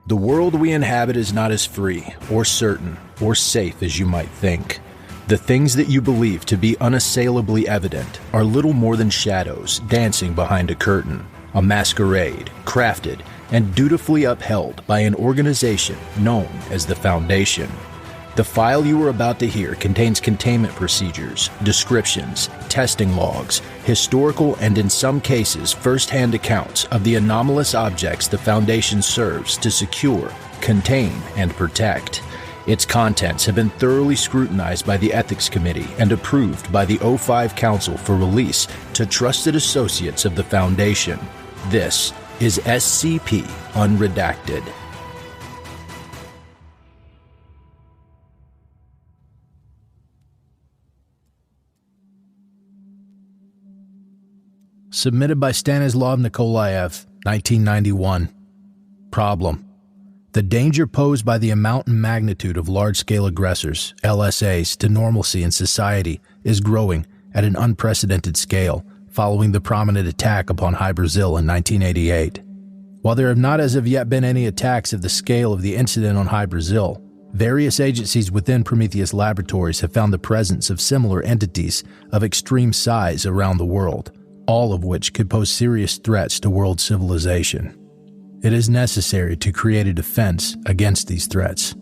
The world we inhabit is not as free, or certain, or safe as you might think. The things that you believe to be unassailably evident are little more than shadows dancing behind a curtain, a masquerade crafted and dutifully upheld by an organization known as the Foundation. The file you are about to hear contains containment procedures, descriptions, testing logs, historical and in some cases first-hand accounts of the anomalous objects the Foundation serves to secure, contain, and protect. Its contents have been thoroughly scrutinized by the Ethics Committee and approved by the O5 Council for release to trusted associates of the Foundation. This is SCP Unredacted. Submitted by Stanislav Nikolaev, 1991. Problem: the danger posed by the amount and magnitude of large-scale aggressors, LSAs, to normalcy in society is growing at an unprecedented scale following the prominent attack upon Hy Brasil in 1988. While there have not as of yet been any attacks of the scale of the incident on Hy Brasil, various agencies within Prometheus Laboratories have found the presence of similar entities of extreme size around the world, all of which could pose serious threats to world civilization. It is necessary to create a defense against these threats.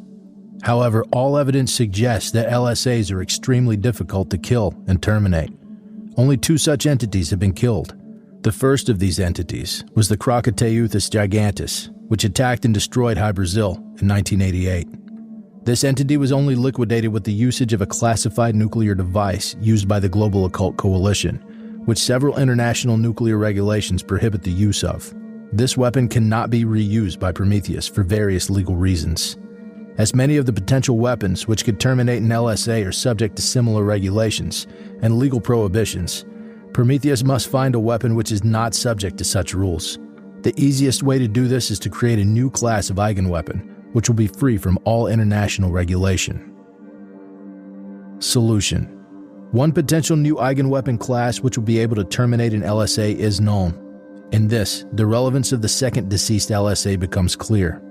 However, all evidence suggests that LSAs are extremely difficult to kill and terminate. Only 2 such entities have been killed. The first of these entities was the CROCOTEUTHIS gigantus, which attacked and destroyed Hy Brasil in 1988. This entity was only liquidated with the usage of a classified nuclear device used by the Global Occult Coalition, which several international nuclear regulations prohibit the use of. This weapon cannot be reused by Prometheus for various legal reasons. As many of the potential weapons which could terminate an LSA are subject to similar regulations and legal prohibitions, Prometheus must find a weapon which is not subject to such rules. The easiest way to do this is to create a new class of eigenweapon, which will be free from all international regulation. Solution: one potential new eigenweapon class which will be able to terminate an LSA is known. In this, the relevance of the second deceased LSA becomes clear.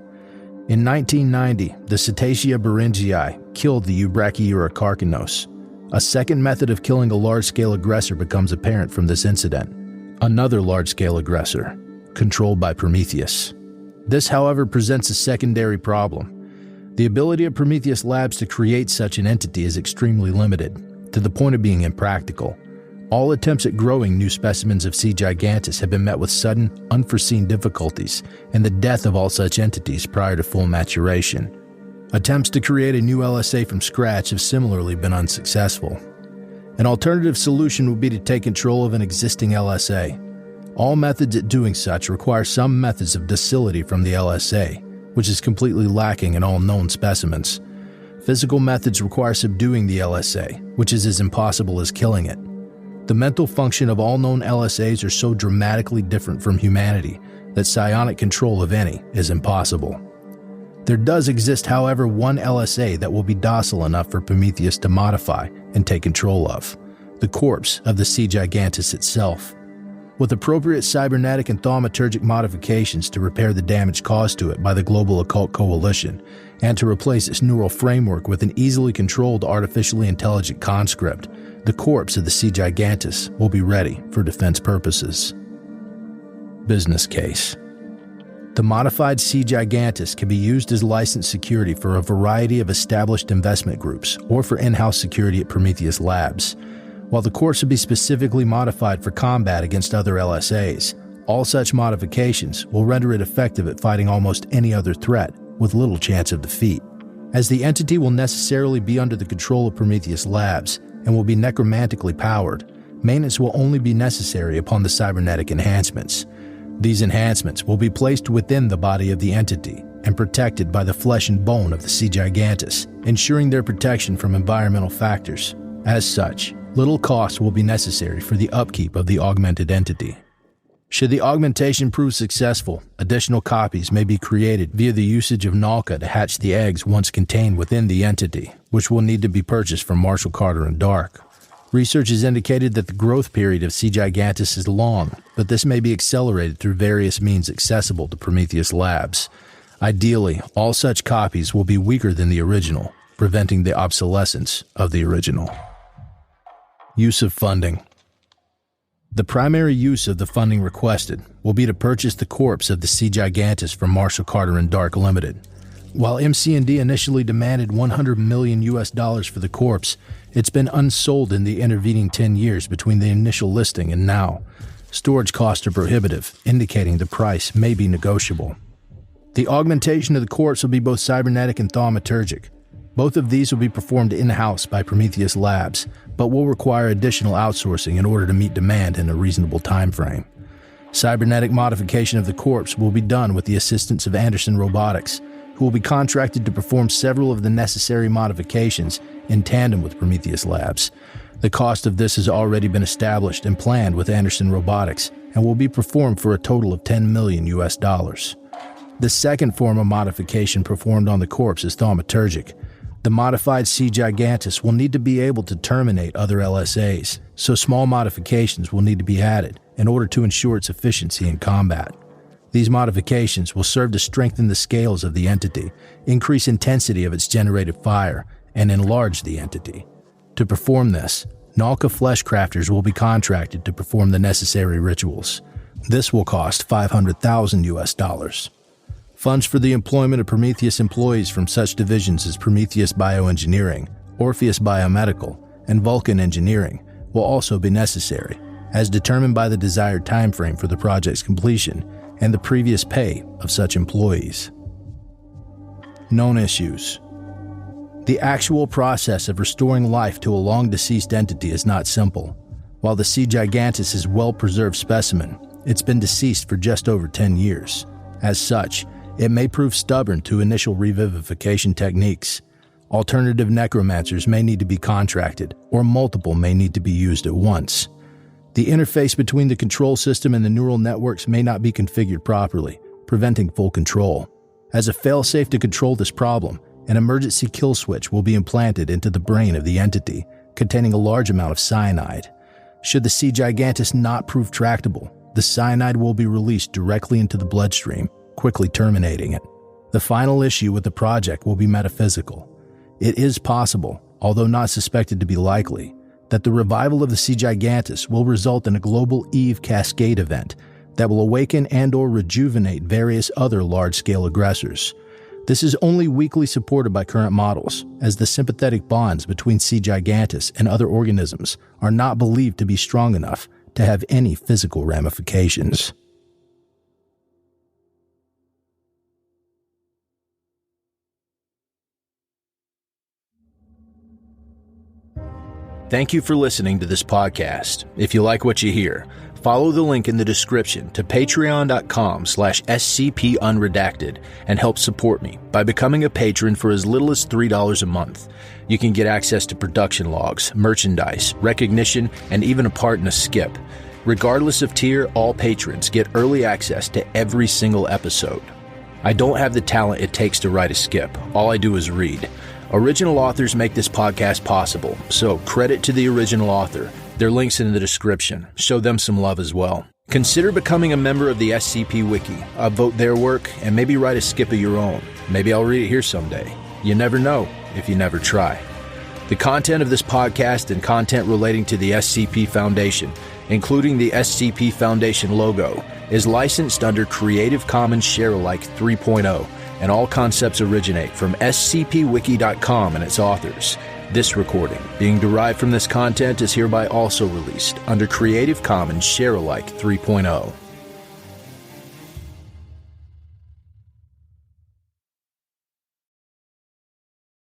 In 1990, the Cetacea beringii killed the Eubrachyurocarcinos. A second method of killing a large-scale aggressor becomes apparent from this incident. Another large-scale aggressor, controlled by Prometheus. This, however, presents a secondary problem. The ability of Prometheus Labs to create such an entity is extremely limited, to the point of being impractical. All attempts at growing new specimens of C. gigantus have been met with sudden, unforeseen difficulties and the death of all such entities prior to full maturation. Attempts to create a new LSA from scratch have similarly been unsuccessful. An alternative solution would be to take control of an existing LSA. All methods at doing such require some methods of docility from the LSA, which is completely lacking in all known specimens. Physical methods require subduing the LSA, which is as impossible as killing it. The mental function of all known LSAs are so dramatically different from humanity that psionic control of any is impossible. There does exist, however, one LSA that will be docile enough for Prometheus to modify and take control of: the corpse of the C. gigantus itself. With appropriate cybernetic and thaumaturgic modifications to repair the damage caused to it by the Global Occult Coalition, and to replace its neural framework with an easily controlled artificially intelligent conscript, the corpse of the C. gigantus will be ready for defense purposes. Business case: the modified C. gigantus can be used as licensed security for a variety of established investment groups or for in-house security at Prometheus Labs. While the corpse would be specifically modified for combat against other LSAs, all such modifications will render it effective at fighting almost any other threat with little chance of defeat. As the entity will necessarily be under the control of Prometheus Labs and will be necromantically powered, maintenance will only be necessary upon the cybernetic enhancements. These enhancements will be placed within the body of the entity and protected by the flesh and bone of the C. gigantus, ensuring their protection from environmental factors. As such, little cost will be necessary for the upkeep of the augmented entity. Should the augmentation prove successful, additional copies may be created via the usage of Nalka to hatch the eggs once contained within the entity, which will need to be purchased from Marshall Carter and Dark. Research has indicated that the growth period of C. gigantus is long, but this may be accelerated through various means accessible to Prometheus Labs. Ideally, all such copies will be weaker than the original, preventing the obsolescence of the original. Use of funding. The primary use of the funding requested will be to purchase the corpse of the C. gigantus from Marshall Carter and Dark Limited. While MC&D initially demanded $100 million for the corpse, it's been unsold in the intervening 10 years between the initial listing and now. Storage costs are prohibitive, indicating the price may be negotiable. The augmentation of the corpse will be both cybernetic and thaumaturgic. Both of these will be performed in-house by Prometheus Labs, but will require additional outsourcing in order to meet demand in a reasonable time frame. Cybernetic modification of the corpse will be done with the assistance of Anderson Robotics, who will be contracted to perform several of the necessary modifications in tandem with Prometheus Labs. The cost of this has already been established and planned with Anderson Robotics and will be performed for a total of $10 million. The second form of modification performed on the corpse is thaumaturgic. The modified C. gigantus will need to be able to terminate other LSAs, so small modifications will need to be added in order to ensure its efficiency in combat. These modifications will serve to strengthen the scales of the entity, increase intensity of its generated fire, and enlarge the entity. To perform this, Nalka flesh crafters will be contracted to perform the necessary rituals. This will cost $500,000. Funds for the employment of Prometheus employees from such divisions as Prometheus Bioengineering, Orpheus Biomedical, and Vulcan Engineering will also be necessary, as determined by the desired timeframe for the project's completion and the previous pay of such employees. Known issues. The actual process of restoring life to a long-deceased entity is not simple. While the C. gigantus is a well-preserved specimen, it's been deceased for just over 10 years. As such, it may prove stubborn to initial revivification techniques. Alternative necromancers may need to be contracted, or multiple may need to be used at once. The interface between the control system and the neural networks may not be configured properly, preventing full control. As a failsafe to control this problem, an emergency kill switch will be implanted into the brain of the entity, containing a large amount of cyanide. Should the C. gigantus not prove tractable, the cyanide will be released directly into the bloodstream, quickly terminating it. The final issue with the project will be metaphysical. It is possible, although not suspected to be likely, that the revival of the C. gigantus will result in a global Eve cascade event that will awaken and/or rejuvenate various other large-scale aggressors. This is only weakly supported by current models, as the sympathetic bonds between C. gigantus and other organisms are not believed to be strong enough to have any physical ramifications. Thank you for listening to this podcast. If you like what you hear, follow the link in the description to patreon.com/scpunredacted and help support me by becoming a patron for as little as $3 a month. You can get access to production logs, merchandise, recognition, and even a part in a skip. Regardless of tier, all patrons get early access to every single episode. I don't have the talent it takes to write a skip. All I do is read. Original authors make this podcast possible, so credit to the original author. Their link's in the description. Show them some love as well. Consider becoming a member of the SCP Wiki. Upvote their work and maybe write a skip of your own. Maybe I'll read it here someday. You never know if you never try. The content of this podcast and content relating to the SCP Foundation, including the SCP Foundation logo, is licensed under Creative Commons Sharealike 3.0, and all concepts originate from scpwiki.com and its authors. This recording, being derived from this content, is hereby also released under Creative Commons Sharealike 3.0.